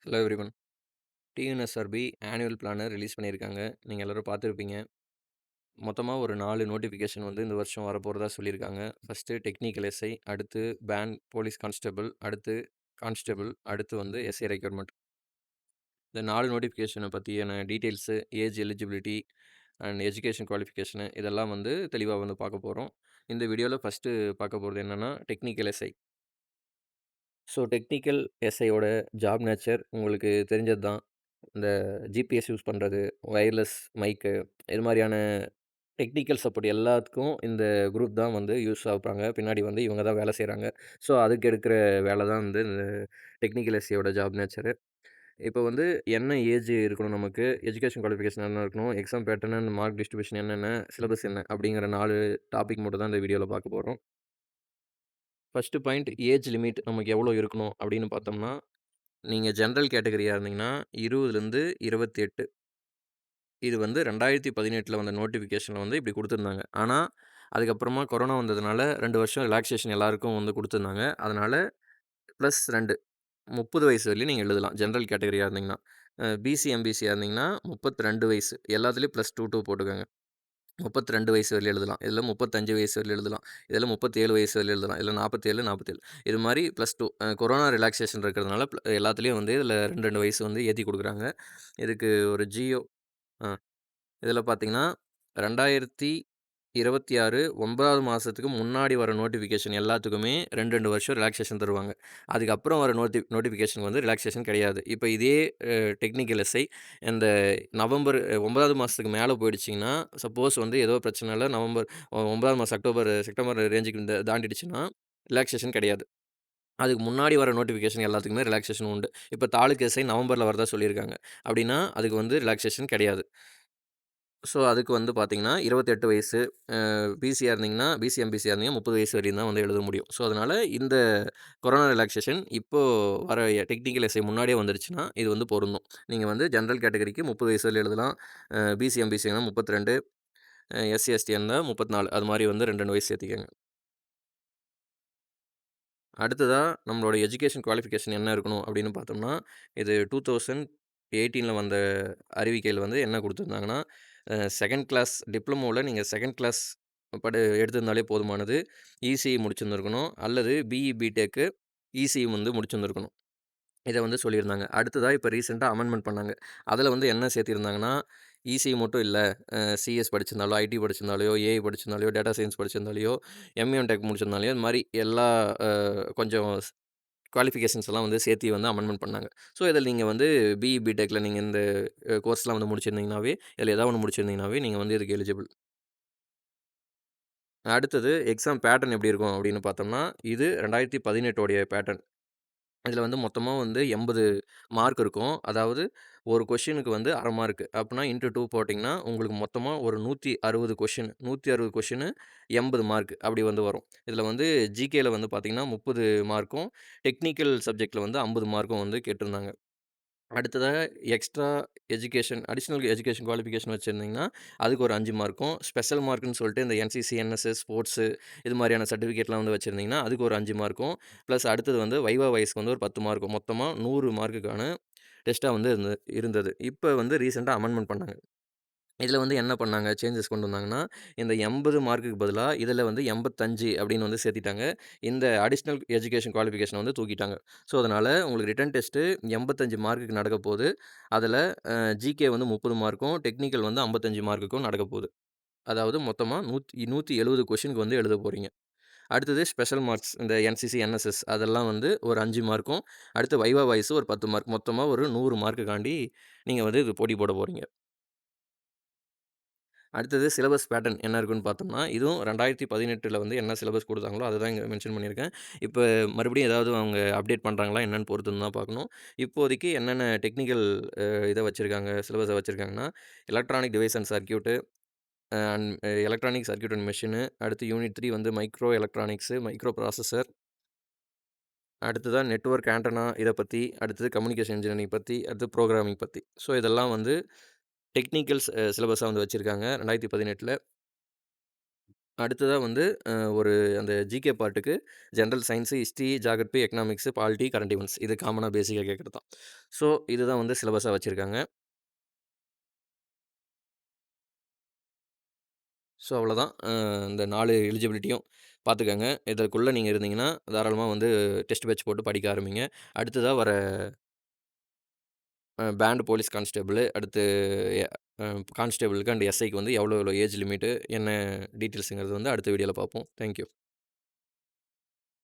Hello everyone. TNSRB annual planar release பண்ணியிருக்காங்க. நீங்க எல்லாரும் பார்த்துருப்பீங்க. மொத்தமா ஒரு 4 நோட்டிஃபிகேஷன் வந்து இந்த வருஷம் வரப்போறதா சொல்லியிருக்காங்க. ஃபர்ஸ்ட்டு டெக்னிக்கல் எஸ்ஐ, அடுத்து போலீஸ் கான்ஸ்டபிள், அடுத்து கான்ஸ்டபிள், அடுத்து வந்து எஸ்ஐ ரெக்ரூட்மெண்ட். இந்த 4 நோட்டிஃபிகேஷன பத்தியான details, age eligibility and education qualification இதெல்லாம் வந்து தெளிவா வந்து பார்க்க போறோம். இந்த வீடியோல ஃபர்ஸ்ட்டு பார்க்க போறது என்னன்னா, டெக்னிக்கல் எஸ்ஐ. ஸோ டெக்னிக்கல் எஸ்ஐயோட ஜாப் நேச்சர் உங்களுக்கு தெரிஞ்சது தான். இந்த ஜிபிஎஸ் யூஸ் பண்ணுறது, வயர்லெஸ் மைக்கு இது மாதிரியான டெக்னிக்கல் சப்போர்ட் எல்லாத்துக்கும் இந்த குரூப் தான் வந்து யூஸ் ஆகுறாங்க. பின்னாடி வந்து இவங்க தான் வேலை செய்கிறாங்க. ஸோ அதுக்கு எடுக்கிற வேலை தான் வந்து இந்த டெக்னிக்கல் எஸ்சியோட ஜாப் நேச்சரு. இப்போ வந்து என்ன ஏஜ் இருக்கணும் நமக்கு, எஜுகேஷன் குவாலிஃபிகேஷன் என்ன இருக்கணும், exam pattern and mark distribution என்னென்ன, சிலபஸ் என்ன அப்படிங்கிற 4 டாபிக் மட்டும் தான் இந்த வீடியோவில் பார்க்க போகிறோம். ஃபர்ஸ்ட்டு பாயிண்ட் ஏஜ் லிமிட் நமக்கு எவ்வளோ இருக்கணும் அப்படின்னு பார்த்தோம்னா, நீங்க ஜெனரல் கேட்டகரியா இருந்தீங்கன்னா 20லேருந்து 28. இது வந்து 2018ல வந்த நோட்டிஃபிகேஷன்ல வந்து இப்படி குடுத்துருந்தாங்க. ஆனா, அதுக்கப்புறமா கொரோனா வந்ததுனால 2 வருஷம் ரிலாக்சேஷன் எல்லாருக்கும் வந்து குடுத்துருந்தாங்க. அதனால +2 30 வயசு வரையிலும் நீங்க எழுதலாம். ஜெனரல் கேட்டகரியா இருந்தீங்கன்னா. பிசி, எம்பிசியா இருந்தீங்கன்னா 32 வயசு. எல்லாத்துலயும் +2 போட்டுக்கோங்க. 32 வயசு வரையிலும் எழுதலாம். இதுல 35 வயசு வரையிலும் எழுதலாம். இதுல 37 வயசு வரையிலும் எழுதலாம். இதுல 47, 47 இது மாரி +2 கொரோனா ரிலாக்சேஷன் இருக்கிறதுனால எல்லாத்துலயும் வந்து இதுல 2, 2 வயசு வந்து ஏத்தி குடுக்குறாங்க. இதுக்கு ஒரு ஜியோ ஆ இதில பார்த்தீங்கன்னா, 2026 9வது மாசத்துக்கு முன்னாடி வர நோட்டிஃபிகேஷன் எல்லாத்துக்குமே 2, 2 வருஷம் ரிலாக்சேஷன் தருவாங்க. அதுக்கப்புறம் வர நோட்டிஃபிகேஷன் வந்து ரிலாக்சேஷன் கிடையாது. இப்ப இதே டெக்னிக்கல் எஸ்ஐ இந்த நவம்பர் 9வது மாசத்துக்கு மேல போயிடுச்சுங்கன்னா, சப்போஸ் வந்து ஏதோ பிரச்சனைல 9வது மாசம் செப்டம்பர் ரேஞ்சுக்கு தாண்டிடுச்சுன்னா, ரிலாக்சேஷன் கிடையாது. அதுக்கு முன்னாடி வர நோட்டிஃபிகேஷன் எல்லாத்துக்குமே ரிலாக்சேஷன் உண்டு. இப்ப தாலுக் எஸ்ஐ நவம்பர்ல வரதா சொல்லியிருக்காங்க. அப்டின்னா, அதுக்கு வந்து ரிலாக்சேஷன் கிடையாது. ஸோ, அதுக்கு வந்து பார்த்தீங்கன்னா, 28 வயசு பிசியா இருந்தீங்கன்னா, பிசி, எம்பிசியா இருந்தீங்கன்னா 30 வயசு வரையும் தான் வந்து எழுத முடியும். ஸோ, அதனால இந்த கொரோனா ரிலாக்சேஷன் இப்போ வர டெக்னிக்கல் எஸ்ஐ முன்னாடியே வந்துருச்சுன்னா, இது வந்து பொருந்தும். நீங்க வந்து ஜெனரல் கேட்டகரிக்கு 30 வயசு வரையும் எழுதலாம். பிசி, எம்பிசினா 32, எஸ்சி, எஸ்டியா இருந்தா 34 அது மாரி வந்து 2, 2 வயசு சேர்த்திக்கங்க. அடுத்ததா நம்மளோட எஜுகேஷன் குவாலிஃபிகேஷன் என்ன இருக்கணும் அப்படின்னு பார்த்தோம்னா, இது 2018ல வந்த அறிவிக்கையில வந்து என்ன குடுத்துருந்தாங்கன்னா, 2ண்ட் கிளாஸ் டிப்ளமோல நீங்க 2ண்ட் கிளாஸ் எடுத்திருந்தாலே போதுமானது. இசிஇ முடிச்சிருந்திருக்கணும். அல்லது பிஇ, பிடெக்கு இசிஇ வந்து முடிச்சிருந்திருக்கணும். இத வந்து சொல்லியிருந்தாங்க. அடுத்ததா இப்ப ரீசென்ட்டா அமெண்ட்மென்ட் பண்ணாங்க. அதுல வந்து என்ன சேர்த்திருந்தாங்கன்னா, இசிஇ மட்டும் இல்ல, சிஎஸ் படிச்சிருந்தாலோ, ஐடி படிச்சிருந்தாலோ, ஏஐ படிச்சிருந்தாலோ, டேட்டா சயன்ஸ் படிச்சிருந்தாலோ, எம்ஏ டெக் முடிச்சிருந்தாலோ, இந்த மாரி எல்லா அ கொஞ்சம் குவாலிஃபிகேஷன்ஸ் எல்லாம் வந்து சேர்த்தி வந்து அமெண்ட்மென்ட் பண்ணாங்க. ஸோ, இதில நீங்க வந்து பிஇ, பிடெக்ல நீங்க இந்த கோர்ஸ்லாம் வந்து முடிச்சிருந்தீங்கனாவே, இதில ஏதாவது ஒண்ணு முடிச்சிருந்தீங்கனாவே, நீங்க வந்து இதுக்கு எலிஜிபிள். அடுத்தது எக்ஸாம் பேட்டர்ன் எப்படி இருக்கும் அப்படின்னு பார்த்தோம்னா, இது 2018 உடைய பேட்டர்ன். இதில வந்து மொத்தமா வந்து 80 மார்க் இருக்கும். அதாவது ஒரு கொஸ்டினுக்கு வந்து 1/2 மார்க். அப்பன்னா இன்டூ 2 போட்டிங்கன்னா, உங்களுக்கு மொத்தமா ஒரு 160 கொஸ்டின் 160 கொஸ்டினு 80 மார்க் அப்படி வந்து வரும். இதில வந்து ஜிகேல வந்து பார்த்தீங்கன்னா, 30 மார்க்கும், டெக்னிக்கல் சப்ஜெக்ட்ல வந்து 50 மார்க்கும் வந்து கேட்டிருந்தாங்க. அடுத்ததா எக்ஸ்ட்ரா அடிஷனல் எஜுகேஷன் குவாலிஃபிகேஷன் வச்சிருந்தீங்கன்னா, அதுக்கு ஒரு 5 மார்க்கும், ஸ்பெஷல் மார்க்ன்னு சொல்லிட்டு இந்த என்சிசி, என்எஸ்எஸ், ஸ்போர்ட்ஸு இது மாரியான சர்டிஃபிகேட்லாம் வந்து வச்சிருந்தீங்கன்னா, அதுக்கு ஒரு 5 மார்க்கும், ப்ளஸ் அடுத்தது வந்து வைவா வைஸ்க்கு வந்து ஒரு 10 மார்க்கும். மொத்தமா 100 மார்க்குக்கான டெஸ்ட்டா வந்து இருந்தது. இப்ப வந்து ரீசென்ட்டா அமெண்ட்மென்ட் பண்ணாங்க. இதில வந்து என்ன பண்ணாங்க, சேஞ்சஸ் கொண்டு வந்தாங்கன்னா, இந்த 80 மார்க்குக்கு பதிலா இதில வந்து 85 அப்படின்னு வந்து சேர்த்திட்டாங்க. இந்த அடிஷனல் எஜுகேஷன் குவாலிஃபிகேஷன வந்து தூக்கிட்டாங்க. ஸோ, அதனால உங்களுக்கு ரிட்டன் டெஸ்ட்டு 85 மார்க்குக்கு நடக்கப்போது. அதில ஜிகே வந்து 30 மார்க்கும், டெக்னிக்கல் வந்து 55 மார்க்குக்கும் நடக்கப்போது. அதாவது மொத்தமா 170 கொஸ்டினுக்கு வந்து எழுத போறீங்க. அடுத்தது ஸ்பெஷல் மார்க்ஸ் இந்த என்சிசி, என்எஸ்எஸ் அதெல்லாம் வந்து ஒரு 5 மார்க்கும், அடுத்து வைவா வாய்ஸ் ஒரு 10 மார்க். மொத்தமா ஒரு 100 மார்க்குக்காண்டி நீங்க வந்து இது போட்டி போட போறீங்க. அடுத்தது சிலபஸ் பேட்டர்ன் என்ன இருக்குன்னு பார்த்தோம்னா, இதுவும் 2018ல வந்து என்ன சிலபஸ் குடுத்தாங்களோ, அத தான் இங்க மென்ஷன் பண்ணியிருக்கேன். இப்ப மறுபடியும் ஏதாவது அவங்க அப்டேட் பண்றாங்களா என்னன்னு பொறுத்து தான் பார்க்கணும். இப்போதைக்கு என்னென்ன டெக்னிக்கல் இத வச்சிருக்காங்க, சிலபஸ வச்சிருக்காங்கன்னா, electronic device and circuit and electronic circuit and machine, அடுத்து யூனிட் 3 வந்து மைக்ரோ எலக்ட்ரானிக்ஸு, மைக்ரோ ப்ராசஸர், அடுத்ததா நெட்வொர்க் ஆண்டனா இத பத்தி, அடுத்தது கம்யூனிகேஷன் இன்ஜினியரிங் பத்தி, அடுத்து புரோகிராமிங் பத்தி. ஸோ இதெல்லாம் வந்து டெக்னிக்கல் சிலபஸா வந்து வச்சிருக்காங்க 2018ல. அடுத்ததா வந்து ஒரு அந்த ஜிகே பார்ட்டுக்கு general science, history, geography, economics, polity, current events இது காமனா பேசிக்கா கேட்கறது தான். ஸோ இதுதான் வந்து சிலபஸா வச்சிருக்காங்க. ஸோ அவ்வளோதான். இந்த 4 எலிஜிபிலிட்டியும் பார்த்துக்கங்க. இதற்குள்ள நீங்க இருந்தீங்கன்னா, தாராளமா வந்து டெஸ்ட் பேட்ச் போட்டு படிக்க ஆரம்பிங்க. அடுத்ததா வர பேண்ட் போலீஸ் கான்ஸ்டபிள், அடுத்து எ அ கான்ஸ்டபிளுக்கு அண்ட் எஸ்ஐக்கு வந்து எவ்வளோ எவ்வளோ ஏஜ் லிமிட்டு, என்ன டீட்டெயில்ஸுங்கிறது வந்து அடுத்த வீடியோல பார்ப்போம். Thank you.